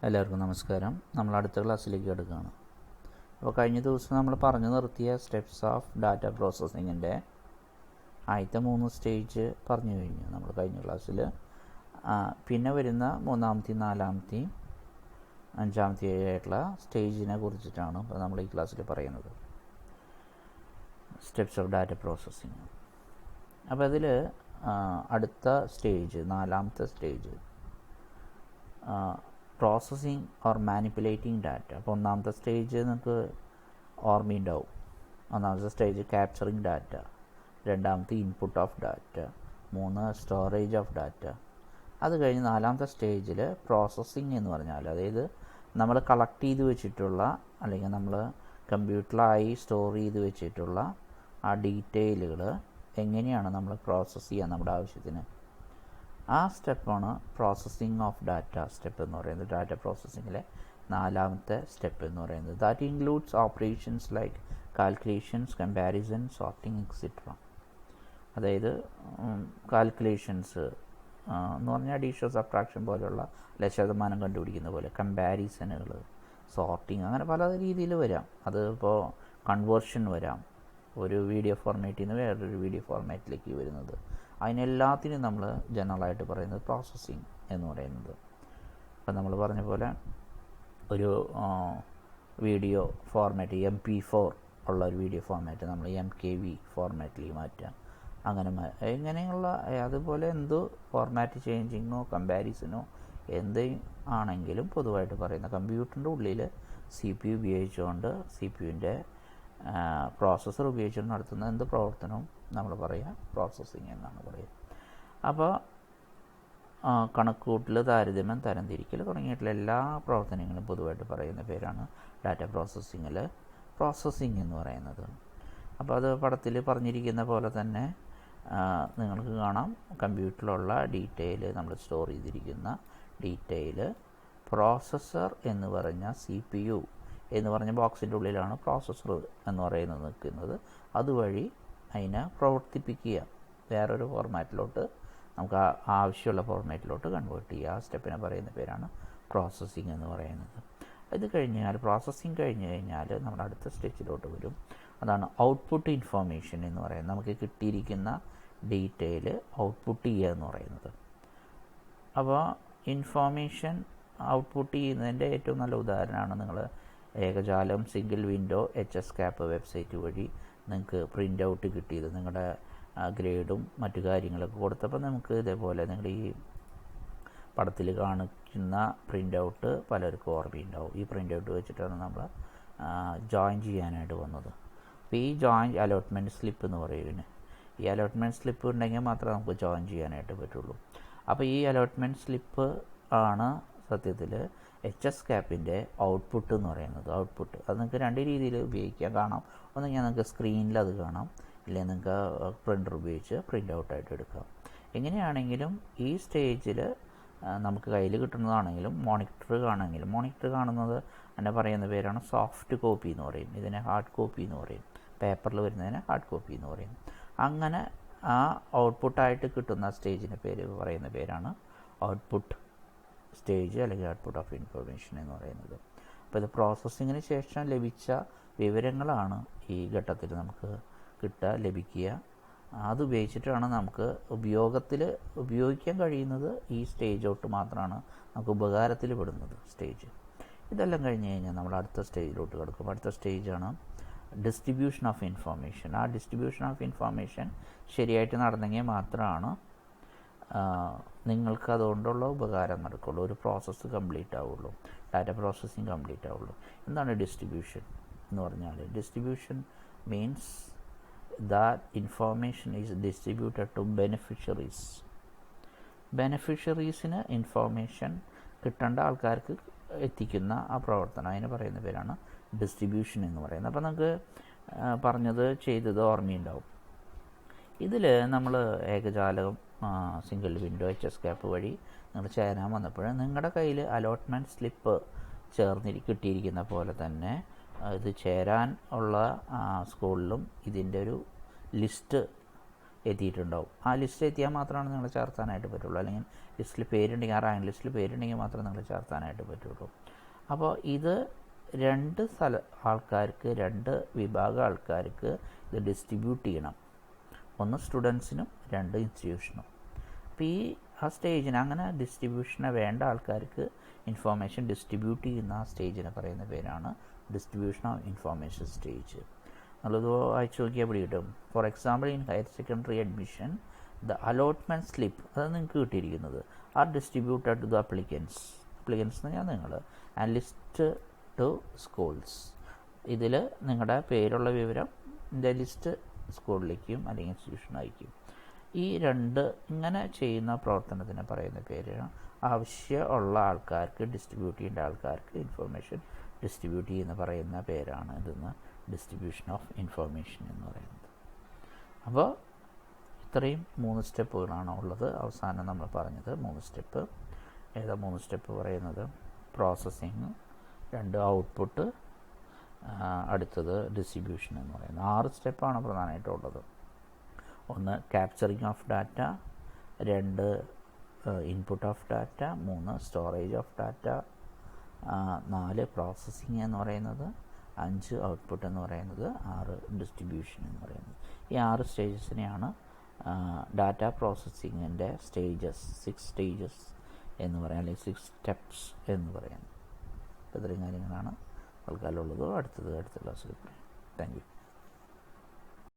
എല്ലാവർക്കും നമസ്കാരം. നമ്മൾ അടുത്ത ക്ലാസ്സിലേക്ക് കിടക്കുകയാണ്. അപ്പോൾ കഴിഞ്ഞ ദിവസം നമ്മൾ പറഞ്ഞു നിർത്തിയ സ്റ്റെപ്സ് ഓഫ് ഡാറ്റ പ്രോസസ്സിങ്ങിൻ്റെ ആദ്യത്തെ 3 സ്റ്റേജ് പറഞ്ഞു കഴിഞ്ഞു നമ്മൾ കഴിഞ്ഞ ക്ലാസ്സിൽ. പിന്നെ വരുന്ന 3-ാമത്തെയും 4-ാമത്തെയും 5-ാമത്തെയും ആയിട്ടുള്ള സ്റ്റേജിനെ കുറിച്ചിട്ടാണ് ഇപ്പോൾ നമ്മൾ ഈ ക്ലാസ്സിൽ പറയുന്നത്, സ്റ്റെപ്സ് ഓഫ് ഡാറ്റ പ്രോസസ്സിങ്. അപ്പോൾ അതിൽ അടുത്ത സ്റ്റേജ് 4-ാമത്തെ stage processing or manipulating data. അപ്പോൾ 1-ാമത്തെ സ്റ്റേജ് നിങ്ങൾക്ക് ഓർമ്മയുണ്ടാവും. 1-ാമത്തെ സ്റ്റേജ് ക്യാപ്ചറിങ് ഡാറ്റ, 2-ാമത്തെ input of data, 3 storage of data. അത് കഴിഞ്ഞ് 4-ാമത്തെ സ്റ്റേജിൽ പ്രോസസ്സിങ് എന്ന് പറഞ്ഞാൽ, അതായത് നമ്മൾ കളക്ട് ചെയ്ത് വെച്ചിട്ടുള്ള അല്ലെങ്കിൽ നമ്മൾ കമ്പ്യൂട്ടറിലായി സ്റ്റോർ ചെയ്ത് വെച്ചിട്ടുള്ള ആ ഡീറ്റെയിലുകൾ എങ്ങനെയാണ് നമ്മൾ പ്രോസസ്സ് ചെയ്യുക നമ്മുടെ ആവശ്യത്തിന്. ആ സ്റ്റെപ്പാണ് പ്രോസസ്സിങ് ഓഫ് ഡാറ്റ സ്റ്റെപ്പ് എന്ന് പറയുന്നത്. ഡാറ്റ പ്രോസസ്സിങ്ങിലെ 4-ാമത്തെ സ്റ്റെപ്പ് എന്ന് പറയുന്നത്. That includes operations like calculations, comparison, sorting etcetera. അതായത് കാൽക്കുലേഷൻസ് എന്ന് പറഞ്ഞാൽ അഡീഷൻ, സബ്ട്രാക്ഷൻ പോലെയുള്ള ശതമാനം കണ്ടുപിടിക്കുന്ന പോലെ, കമ്പാരിസണുകൾ, സോർട്ടിങ്, അങ്ങനെ പല രീതിയിൽ വരാം. അത് ഇപ്പോൾ കൺവേർഷൻ വരാം, ഒരു വീഡിയോ ഫോർമാറ്റിൽ നിന്ന് വേറൊരു വീഡിയോ ഫോർമാറ്റിലേക്ക് വരുന്നത്. അതിനെല്ലാത്തിനും നമ്മൾ ജനറലായിട്ട് പറയുന്നത് പ്രോസസ്സിങ് എന്ന് പറയുന്നത്. അപ്പം നമ്മൾ പറഞ്ഞ പോലെ ഒരു വീഡിയോ ഫോർമാറ്റ് MP4 ഉള്ള ഒരു വീഡിയോ ഫോർമാറ്റ് നമ്മൾ MKV ഫോർമാറ്റിലേക്ക് മാറ്റുക, അങ്ങനെ ഇങ്ങനെയുള്ള അതുപോലെ എന്ത് ഫോർമാറ്റ് ചേഞ്ചിങ്ങോ കമ്പാരിസനോ എന്ത് ആണെങ്കിലും പൊതുവായിട്ട് പറയുന്ന കമ്പ്യൂട്ടറിൻ്റെ ഉള്ളിൽ CPU ഉപയോഗിച്ചുകൊണ്ട് CPUവിൻ്റെ പ്രോസസ്സർ ഉപയോഗിച്ചുകൊണ്ട് നടത്തുന്ന എന്ത് പ്രവർത്തനവും നമ്മൾ പറയുക പ്രോസസ്സിങ് എന്നാണ് പറയുക. അപ്പോൾ കണക്കുകൂട്ടൽ, താരതമ്യം, തരംതിരിക്കൽ തുടങ്ങിയിട്ടുള്ള എല്ലാ പ്രവർത്തനങ്ങളും പൊതുവായിട്ട് പറയുന്ന പേരാണ് ഡാറ്റ പ്രോസസ്സിങ്ങിൽ പ്രോസസ്സിങ് എന്ന് പറയുന്നത്. അപ്പോൾ അത് പടത്തിൽ പറഞ്ഞിരിക്കുന്ന പോലെ തന്നെ നിങ്ങൾക്ക് കാണാം. കമ്പ്യൂട്ടറിലുള്ള ഡീറ്റെയിൽ, നമ്മൾ സ്റ്റോർ ചെയ്തിരിക്കുന്ന ഡീറ്റെയിൽ പ്രോസസ്സർ എന്ന് പറഞ്ഞ CPU എന്ന് പറഞ്ഞ ബോക്സിൻ്റെ ഉള്ളിലാണ് പ്രോസസ്സർ എന്ന് പറയുന്നത് നിൽക്കുന്നത്. അതുവഴി അതിനെ പ്രവർത്തിപ്പിക്കുക, വേറൊരു ഫോർമാറ്റിലോട്ട് നമുക്ക് ആവശ്യമുള്ള ഫോർമാറ്റിലോട്ട് കൺവേർട്ട് ചെയ്യുക. ആ സ്റ്റെപ്പിനെ പറയുന്ന പേരാണ് പ്രോസസ്സിങ് എന്ന് പറയുന്നത്. ഇത് കഴിഞ്ഞാൽ പ്രോസസ്സിങ് കഴിഞ്ഞ് കഴിഞ്ഞാൽ നമ്മൾ അടുത്ത സ്റ്റേജിലോട്ട് വരും. അതാണ് ഔട്ട്പുട്ട് ഇൻഫോർമേഷൻ എന്ന് പറയുന്നത്. നമുക്ക് കിട്ടിയിരിക്കുന്ന ഡീറ്റെയിൽ ഔട്ട്പുട്ട് ചെയ്യുക എന്ന് പറയുന്നത്. അപ്പോൾ ഇൻഫോർമേഷൻ ഔട്ട്പുട്ട് ചെയ്യുന്നതിൻ്റെ ഏറ്റവും നല്ല ഉദാഹരണമാണ് നിങ്ങൾ ഏകജാലം സിംഗിൾ വിൻഡോ HSCAP വെബ്സൈറ്റ് വഴി നിങ്ങൾക്ക് പ്രിൻ്റ് ഔട്ട് കിട്ടിയത്. നിങ്ങളുടെ ഗ്രേഡും മറ്റു കാര്യങ്ങളൊക്കെ കൊടുത്തപ്പോൾ നമുക്ക് ഇതേപോലെ നിങ്ങളുടെ ഈ പടത്തിൽ കാണിക്കുന്ന പ്രിൻ്റ് ഔട്ട് പലർക്കും ഓർമ്മയുണ്ടാവും. ഈ പ്രിൻ്റ് ഔട്ട് വെച്ചിട്ടാണ് നമ്മൾ ജോയിൻ ചെയ്യാനായിട്ട് വന്നത്. അപ്പോൾ ഈ ജോയിൻ അലോട്ട്മെൻറ്റ് സ്ലിപ്പ് എന്ന് പറയുന്നത്, ഈ അലോട്ട്മെൻറ്റ് സ്ലിപ്പ് ഉണ്ടെങ്കിൽ മാത്രമേ നമുക്ക് ജോയിൻ ചെയ്യാനായിട്ട് പറ്റുള്ളൂ. അപ്പോൾ ഈ അലോട്ട്മെൻറ്റ് സ്ലിപ്പ് ആണ് സത്യത്തിൽ HSCAPൻ്റെ ഔട്ട്പുട്ട് എന്ന് പറയുന്നത്. ഔട്ട്പുട്ട് അത് നിങ്ങൾക്ക് 2 രീതിയിൽ ഉപയോഗിക്കാം. കാണാം, ഒന്നെങ്കിൽ നിങ്ങൾക്ക് സ്ക്രീനിൽ അത് കാണാം, ഇല്ലെങ്കിൽ നിങ്ങൾക്ക് പ്രിൻ്റർ ഉപയോഗിച്ച് പ്രിൻ്റ് ഔട്ടായിട്ട് എടുക്കാം. എങ്ങനെയാണെങ്കിലും ഈ സ്റ്റേജിൽ നമുക്ക് കയ്യിൽ കിട്ടുന്നതാണെങ്കിലും മോണിറ്റർ കാണുന്നത് എന്നെ പറയുന്ന പേരാണ് സോഫ്റ്റ് കോപ്പി എന്ന് പറയും. ഇതിനെ ഹാർഡ് കോപ്പി എന്ന് പറയും. പേപ്പറിൽ വരുന്നതിനെ ഹാർഡ് കോപ്പി എന്ന് പറയും. അങ്ങനെ ആ ഔട്ട്പുട്ടായിട്ട് കിട്ടുന്ന സ്റ്റേജിൻ്റെ പേര് പറയുന്ന പേരാണ് ഔട്ട്പുട്ട് സ്റ്റേജ് അല്ലെങ്കിൽ ഔട്ട്പുട്ട് ഓഫ് ഇൻഫർമേഷൻ എന്ന് പറയുന്നത്. അപ്പോൾ ഇത് പ്രോസസ്സിങ്ങിന് ശേഷം ലഭിച്ച വിവരങ്ങളാണ് ഈ ഘട്ടത്തിൽ നമുക്ക് ലഭിക്കുക. അത് ഉപയോഗിച്ചിട്ടാണ് നമുക്ക് ഉപയോഗിക്കാൻ കഴിയുന്നത്. ഈ സ്റ്റേജ് തൊട്ട് മാത്രമാണ് നമുക്ക് ഉപകാരത്തിൽ പെടുന്നത് സ്റ്റേജ്. ഇതെല്ലാം കഴിഞ്ഞ് കഴിഞ്ഞാൽ നമ്മൾ അടുത്ത സ്റ്റേജിലോട്ട് കിടക്കും. അടുത്ത സ്റ്റേജാണ് ഡിസ്ട്രിബ്യൂഷൻ ഓഫ് ഇൻഫർമേഷൻ. ആ ഡിസ്ട്രിബ്യൂഷൻ ഓഫ് ഇൻഫർമേഷൻ ശരിയായിട്ട് നടന്നെങ്കിൽ മാത്രമാണ് നിങ്ങൾക്ക് അതുകൊണ്ടുള്ള ഉപകാരം നടക്കുള്ളൂ, ഒരു പ്രോസസ്സ് കംപ്ലീറ്റ് ആവുള്ളൂ, ഡാറ്റ പ്രോസസ്സിങ് കംപ്ലീറ്റ് ആവുള്ളൂ. എന്താണ് ഡിസ്ട്രിബ്യൂഷൻ എന്ന് പറഞ്ഞാൽ? Distribution means that information is distributed to ബെനിഫിഷ്യറീസിന് ഇൻഫോർമേഷൻ കിട്ടേണ്ട ആൾക്കാർക്ക് എത്തിക്കുന്ന ആ പ്രവർത്തനം, അതിന് പറയുന്ന പേരാണ് ഡിസ്ട്രിബ്യൂഷൻ എന്ന് പറയുന്നത്. അപ്പോൾ നമുക്ക് പറഞ്ഞത് ചെയ്തത് ഓർമ്മയുണ്ടാവും. ഇതിൽ നമ്മൾ ഏകജാലകം സിംഗിൾ വിൻഡോ HSCAP വഴി നിങ്ങൾ ചേരാൻ വന്നപ്പോൾ നിങ്ങളുടെ കയ്യിൽ അലോട്ട്മെൻറ്റ് സ്ലിപ്പ് കിട്ടിയിരിക്കുന്ന പോലെ തന്നെ ഇത് ചേരാൻ ഉള്ള സ്കൂളിലും ഇതിൻ്റെ ഒരു ലിസ്റ്റ് എത്തിയിട്ടുണ്ടാവും. ആ ലിസ്റ്റ് എത്തിയാൽ മാത്രമാണ് നിങ്ങൾ ചേർത്താനായിട്ട് പറ്റുള്ളൂ. അല്ലെങ്കിൽ ലിസ്റ്റിൽ പേരുണ്ടെങ്കിൽ ആ റാങ്ക് ലിസ്റ്റിൽ പേരുണ്ടെങ്കിൽ മാത്രമേ നിങ്ങൾ ചേർത്താനായിട്ട് പറ്റുള്ളൂ. അപ്പോൾ ഇത് രണ്ട് ആൾക്കാർക്ക്, രണ്ട് വിഭാഗം ആൾക്കാർക്ക് ഇത് ഡിസ്ട്രിബ്യൂട്ട് ചെയ്യണം. ഒന്ന് സ്റ്റുഡൻസിനും രണ്ട് ഇൻസ്റ്റിറ്റ്യൂഷനും. അപ്പോൾ ആ സ്റ്റേജിന് അങ്ങനെ ഡിസ്ട്രിബ്യൂഷനെ വേണ്ട ആൾക്കാർക്ക് ഇൻഫോർമേഷൻ ഡിസ്ട്രിബ്യൂട്ട് ചെയ്യുന്ന ആ സ്റ്റേജിനെ പറയുന്ന പേരാണ് ഡിസ്ട്രിബ്യൂഷൻ ഓഫ് ഇൻഫോർമേഷൻ സ്റ്റേജ്. നല്ലത് വായിച്ചു നോക്കിയാൽ പിടി കിട്ടും. For example, in higher secondary admission the allotment slip, അത് നിങ്ങൾക്ക് കിട്ടിയിരിക്കുന്നത്, are distributed to the applicants എന്ന് പറഞ്ഞാൽ നിങ്ങൾ, ആൻഡ് ലിസ്റ്റ് ടു സ്കൂൾസ്. ഇതിൽ നിങ്ങളുടെ പേരുള്ള വിവരം ഇതിൻ്റെ ലിസ്റ്റ് സ്കൂളിലേക്കും അല്ലെങ്കിൽ ഇൻസ്റ്റിറ്റ്യൂഷനായിരിക്കും. ഈ രണ്ട് ഇങ്ങനെ ചെയ്യുന്ന പ്രവർത്തനത്തിന് പറയുന്ന പേര്, ആവശ്യമുള്ള ആൾക്കാർക്ക്, ഡിസ്ട്രിബ്യൂട്ട് ചെയ്യേണ്ട ആൾക്കാർക്ക് ഇൻഫർമേഷൻ ഡിസ്ട്രിബ്യൂട്ട് ചെയ്യുന്ന പറയുന്ന പേരാണ് ഇതെന്ന് ഡിസ്ട്രിബ്യൂഷൻ ഓഫ് ഇൻഫർമേഷൻ എന്ന് പറയുന്നത്. അപ്പോൾ ഇത്രയും 3 സ്റ്റെപ്പുകളാണ് ഉള്ളത്. അവസാനം നമ്മൾ പറഞ്ഞത് 3 സ്റ്റെപ്പ്. ഏതാ 3 സ്റ്റെപ്പ് പറയുന്നത്? പ്രോസസ്സിങ്, 2 ഔട്ട്പുട്ട്, അടുത്തത് ഡിസ്ട്രിബ്യൂഷൻ എന്ന് പറയുന്നത്. 6 സ്റ്റെപ്പാണ് പ്രധാനമായിട്ടുള്ളത്. 1 capturing of data, 2 input of data, 3 storage of data, 4 processing എന്ന് പറയുന്നത്, 5 ഔട്ട്പുട്ട് എന്ന് പറയുന്നത്, 6 ഡിസ്ട്രിബ്യൂഷൻ എന്ന് പറയുന്നത്. ഈ 6 സ്റ്റേജസിനെയാണ് ഡാറ്റ പ്രോസസ്സിങ്ങിൻ്റെ സ്റ്റേജസ്, 6 സ്റ്റേജസ് എന്ന് പറയാം, അല്ലെങ്കിൽ 6 സ്റ്റെപ്സ് എന്ന് പറയുന്നത്. ഇത്രയും കാര്യങ്ങളാണ് തൽക്കാലം ഉള്ളത്. അടുത്ത ക്ലാസ്സിൽ പറയാം. Thank you.